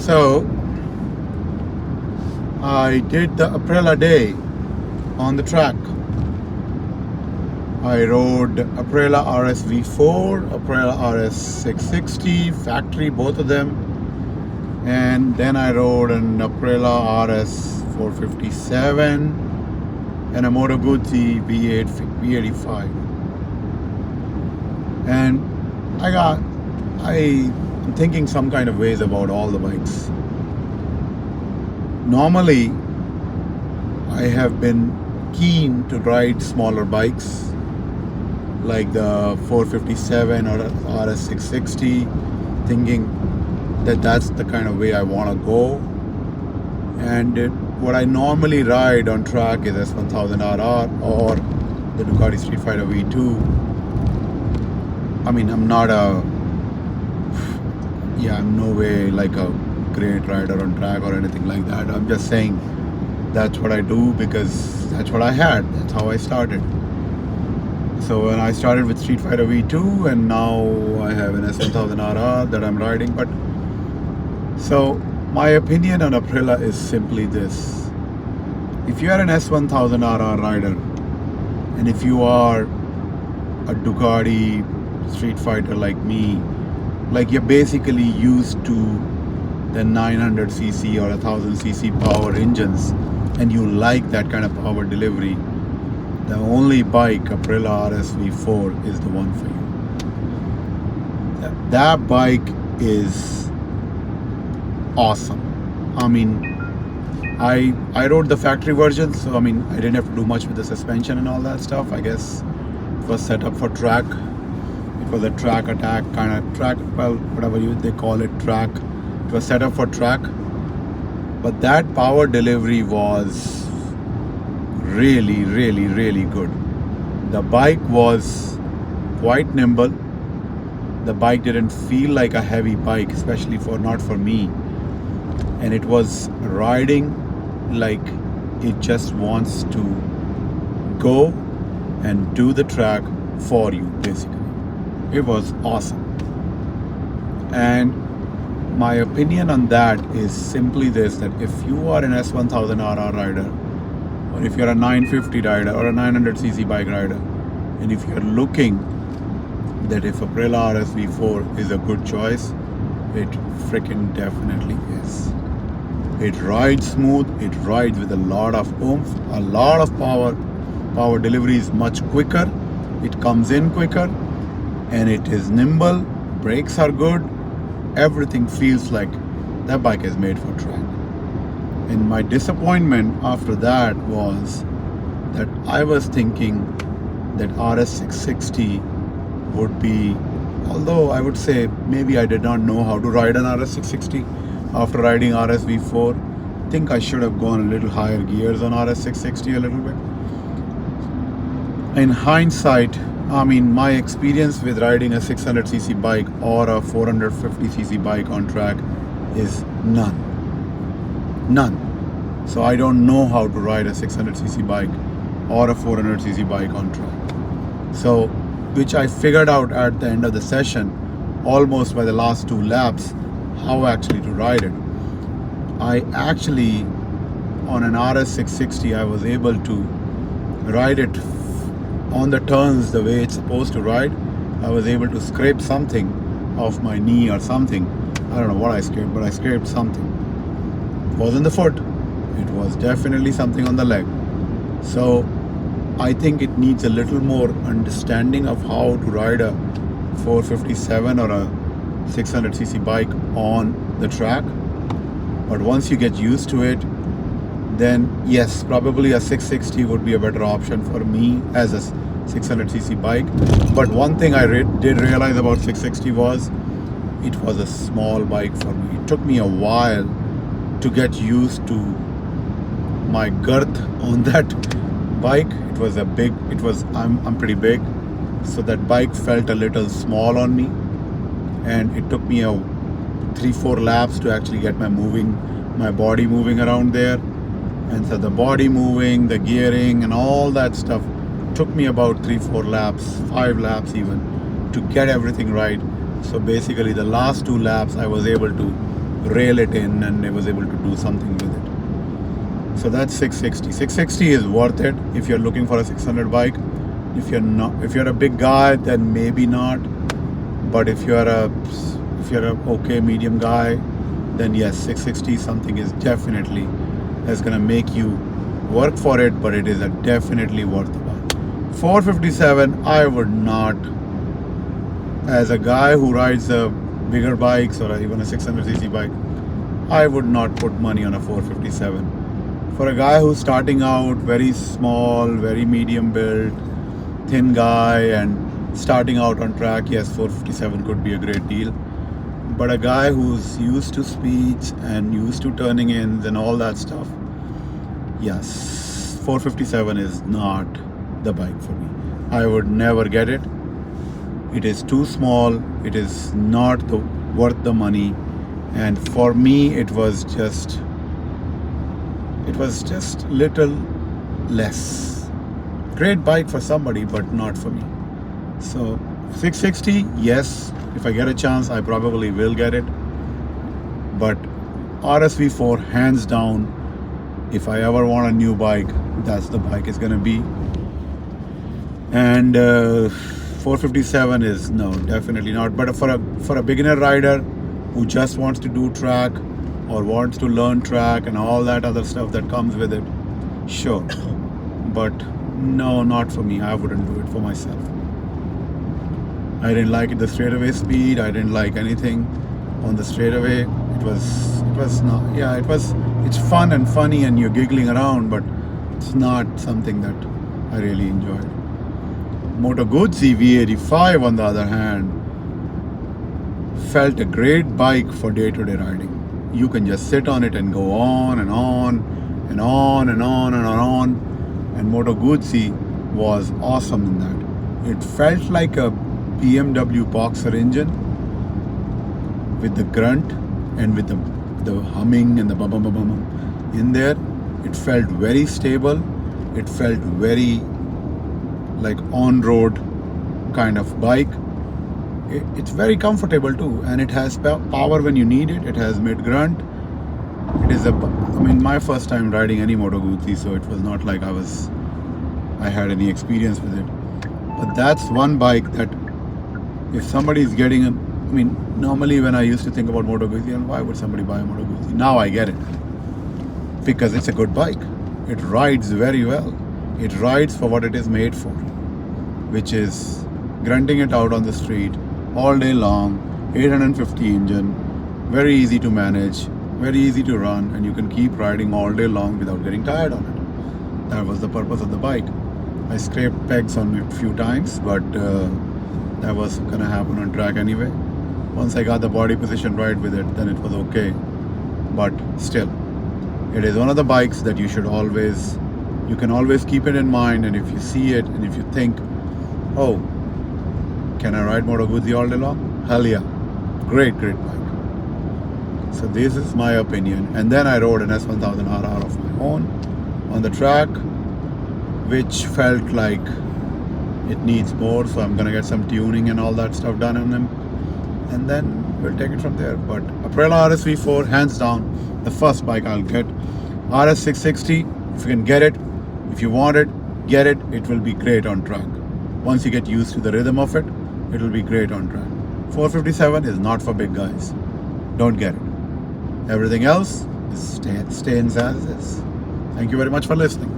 So I did the Aprilla day on the track. I rode Aprilia RSV4, Aprilia RS660, factory, both of them. And then I rode an Aprilla RS457 and a Moto Guzzi V85. And I'm thinking some kind of ways about all the bikes. Normally, I have been keen to ride smaller bikes like the 457 or RS660, thinking that that's the kind of way I want to go. And what I normally ride on track is S1000RR or the Ducati Street Fighter V2. I mean, I'm no way like a great rider on track or anything like that. I'm just saying that's what I do because that's what I had. That's how I started. So when I started with Street Fighter V2 and now I have an S1000RR that I'm riding. But so my opinion on Aprilla is simply this. If you are an S1000RR rider and if you are a Ducati Street Fighter like me, like you're basically used to the 900cc or 1000cc power engines and you like that kind of power delivery, the only bike, Aprilla RSV4, is the one for you. That bike is awesome. I mean, I rode the factory version, so I mean, I didn't have to do much with the suspension and all that stuff. I guess it was set up for track. It was a track attack kind of track, well, whatever they call it, track. It was set up for track. But that power delivery was really, really, really good. The bike was quite nimble. The bike didn't feel like a heavy bike, especially not for me. And it was riding like it just wants to go and do the track for you, basically. It was awesome. And my opinion on that is simply this, that if you are an S1000RR rider, or if you're a 950 rider or a 900cc bike rider, and if you're looking that if Aprilla RSV4 is a good choice, it freaking definitely is. It rides smooth, it rides with a lot of oomph, a lot of power. Power delivery is much quicker, it comes in quicker, and it is nimble, brakes are good, everything feels like that bike is made for track. And my disappointment after that was that I was thinking that RS660 would be, although I would say maybe I did not know how to ride an RS660 after riding RSV4. I think I should have gone a little higher gears on RS660 a little bit. In hindsight, I mean, my experience with riding a 600cc bike or a 450cc bike on track is none. So I don't know how to ride a 600cc bike or a 400cc bike on track. So, which I figured out at the end of the session, almost by the last 2 laps, how actually to ride it. I actually, on an RS660, I was able to ride it on the turns the way it's supposed to ride. I was able to scrape something off my knee or something. I don't know what I scraped, but I scraped something. It wasn't the foot. It was definitely something on the leg. So I think it needs a little more understanding of how to ride a 457 or a 600cc bike on the track. But once you get used to it, then yes, probably a 660 would be a better option for me as a 600cc bike. But one thing I did realize about 660 was it was a small bike for me. It took me a while to get used to my girth on that bike. I'm pretty big, so that bike felt a little small on me, and it took me 3-4 laps to actually get my body moving around there. And so the body moving, the gearing and all that stuff took me about 3-4 laps, 5 laps even, to get everything right. So basically the last 2 laps I was able to rail it in, and I was able to do something with it. So that's 660. 660 is worth it if you're looking for a 600 bike. If you're a big guy, then maybe not. But if you're a okay medium guy, then yes, 660 something is definitely that's gonna make you work for it, but it is definitely worth the buy. 457, I would not, as a guy who rides bigger bikes or even a 600cc bike, I would not put money on a 457. For a guy who's starting out very small, very medium build, thin guy, and starting out on track, yes, 457 could be a great deal. But a guy who's used to speeds and used to turning ins and all that stuff, yes, 457 is not the bike for me. I would never get it. It is too small. It is not worth the money. And for me, it was just little less. Great bike for somebody, but not for me. So 660, yes, if I get a chance, I probably will get it. But RSV4, hands down, if I ever want a new bike, that's the bike it's gonna be. And 457 is no, definitely not. But for a beginner rider who just wants to do track or wants to learn track and all that other stuff that comes with it, sure. But no, not for me. I wouldn't do it for myself. I didn't like the straightaway speed. I didn't like anything on the straightaway. It was not. Yeah, it's fun and funny and you're giggling around, but it's not something that I really enjoyed. Moto Guzzi V85, on the other hand, felt a great bike for day-to-day riding. You can just sit on it and go on and on and on and on and on. And Moto Guzzi was awesome in that. It felt like a BMW Boxer engine with the grunt and with the humming and the bum bum bum bum in there. It felt very stable. It felt very like on-road kind of bike. It's very comfortable too, and it has power when you need it. It has mid-grunt. It is my first time riding any Moto Guzzi, so it was not like I had any experience with it. But that's one bike that if somebody is getting normally when I used to think about Moto Guzzi, and why would somebody buy a Moto Guzzi? Now I get it. Because it's a good bike. It rides very well. It rides for what it is made for, which is grunting it out on the street all day long, 850 engine, very easy to manage, very easy to run, and you can keep riding all day long without getting tired on it. That was the purpose of the bike. I scraped pegs on it a few times, but that was gonna happen on track anyway. Once I got the body position right with it, then it was okay. But still, it is one of the bikes that you can always keep it in mind, and if you see it and if you think, oh, can I ride Moto Guzzi all day long? Hell yeah. Great bike. So this is my opinion. And then I rode an S1000RR of my own on the track, which felt like it needs more, so I'm gonna get some tuning and all that stuff done on them, and then we'll take it from there. But Aprilia RSV4, hands down, the first bike I'll get. RS660, if you can get it, if you want it, get it. It will be great on track. Once you get used to the rhythm of it, it will be great on track. 457 is not for big guys. Don't get it. Everything else is stays as is. Thank you very much for listening.